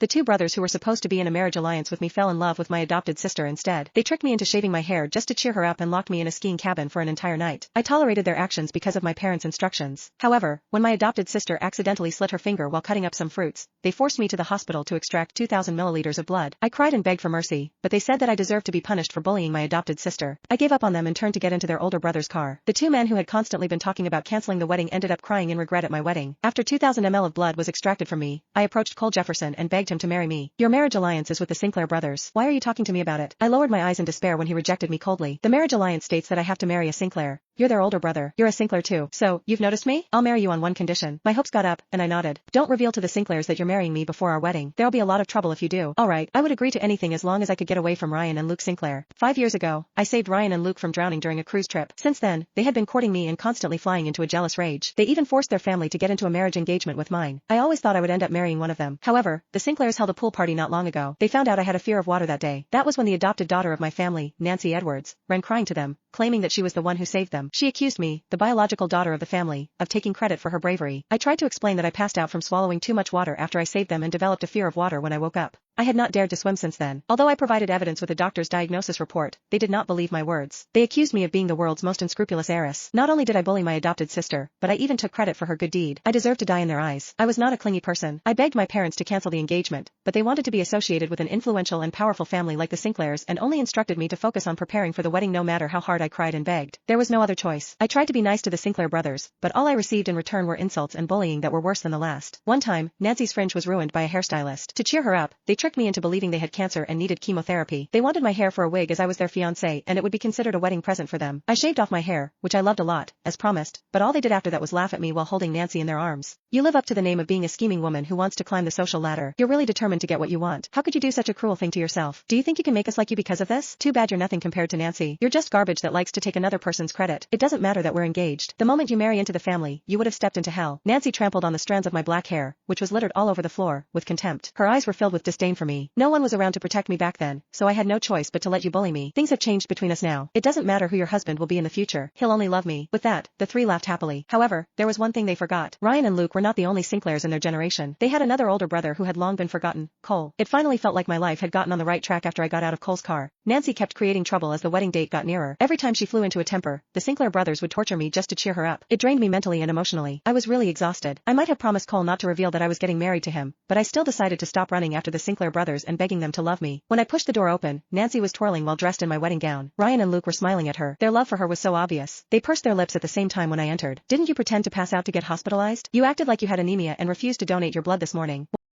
The two brothers who were supposed to be in a marriage alliance with me fell in love with my adopted sister instead. They tricked me into shaving my hair just to cheer her up and locked me in a skiing cabin for an entire night. I tolerated their actions because of my parents' instructions. However, when my adopted sister accidentally slit her finger while cutting up some fruits, they forced me to the hospital to extract 2,000 milliliters of blood. I cried and begged for mercy, but they said that I deserved to be punished for bullying my adopted sister. I gave up on them and turned to get into their older brother's car. The two men who had constantly been talking about canceling the wedding ended up crying in regret at my wedding. After 2,000 ml of blood was extracted from me, I approached Cole Jefferson and begged him to marry me. Your marriage alliance is with the Sinclair brothers. Why are you talking to me about it? I lowered my eyes in despair when he rejected me coldly. The marriage alliance states that I have to marry a Sinclair. You're their older brother. You're a Sinclair too. So, you've noticed me? I'll marry you on one condition. My hopes got up, and I nodded. Don't reveal to the Sinclairs that you're marrying me before our wedding. There'll be a lot of trouble if you do. Alright, I would agree to anything as long as I could get away from Ryan and Luke Sinclair. 5 years ago, I saved Ryan and Luke from drowning during a cruise trip. Since then, they had been courting me and constantly flying into a jealous rage. They even forced their family to get into a marriage engagement with mine. I always thought I would end up marrying one of them. However, the Sinclairs held a pool party not long ago. They found out I had a fear of water that day. That was when the adopted daughter of my family, Nancy Edwards, ran crying to them, claiming that she was the one who saved them. She accused me, the biological daughter of the family, of taking credit for her bravery. I tried to explain that I passed out from swallowing too much water after I saved them and developed a fear of water when I woke up. I had not dared to swim since then. Although I provided evidence with a doctor's diagnosis report, they did not believe my words. They accused me of being the world's most unscrupulous heiress. Not only did I bully my adopted sister, but I even took credit for her good deed. I deserved to die in their eyes. I was not a clingy person. I begged my parents to cancel the engagement, but they wanted to be associated with an influential and powerful family like the Sinclairs and only instructed me to focus on preparing for the wedding no matter how hard I cried and begged. There was no other choice. I tried to be nice to the Sinclair brothers, but all I received in return were insults and bullying that were worse than the last. One time, Nancy's fringe was ruined by a hairstylist. To cheer her up, they tricked me into believing they had cancer and needed chemotherapy. They wanted my hair for a wig as I was their fiancé and it would be considered a wedding present for them. I shaved off my hair, which I loved a lot, as promised, but all they did after that was laugh at me while holding Nancy in their arms. You live up to the name of being a scheming woman who wants to climb the social ladder. You're really determined to get what you want. How could you do such a cruel thing to yourself? Do you think you can make us like you because of this? Too bad you're nothing compared to Nancy. You're just garbage that likes to take another person's credit. It doesn't matter that we're engaged. The moment you marry into the family, you would have stepped into hell. Nancy trampled on the strands of my black hair, which was littered all over the floor, with contempt. Her eyes were filled with disdain for me. No one was around to protect me back then, so I had no choice but to let you bully me. Things have changed between us now. It doesn't matter who your husband will be in the future. He'll only love me. With that, the three laughed happily. However, there was one thing they forgot. Ryan and Luke were not the only Sinclairs in their generation. They had another older brother who had long been forgotten, Cole. It finally felt like my life had gotten on the right track after I got out of Cole's car. Nancy kept creating trouble as the wedding date got nearer. Every time she flew into a temper, the Sinclair brothers would torture me just to cheer her up. It drained me mentally and emotionally. I was really exhausted. I might have promised Cole not to reveal that I was getting married to him, but I still decided to stop running after the Sinclair brothers and begging them to love me. When I pushed the door open, Nancy was twirling while dressed in my wedding gown. Ryan and Luke were smiling at her. Their love for her was so obvious. They pursed their lips at the same time when I entered. Didn't you pretend to pass out to get hospitalized? You acted like you had anemia and refused to donate your blood this morning.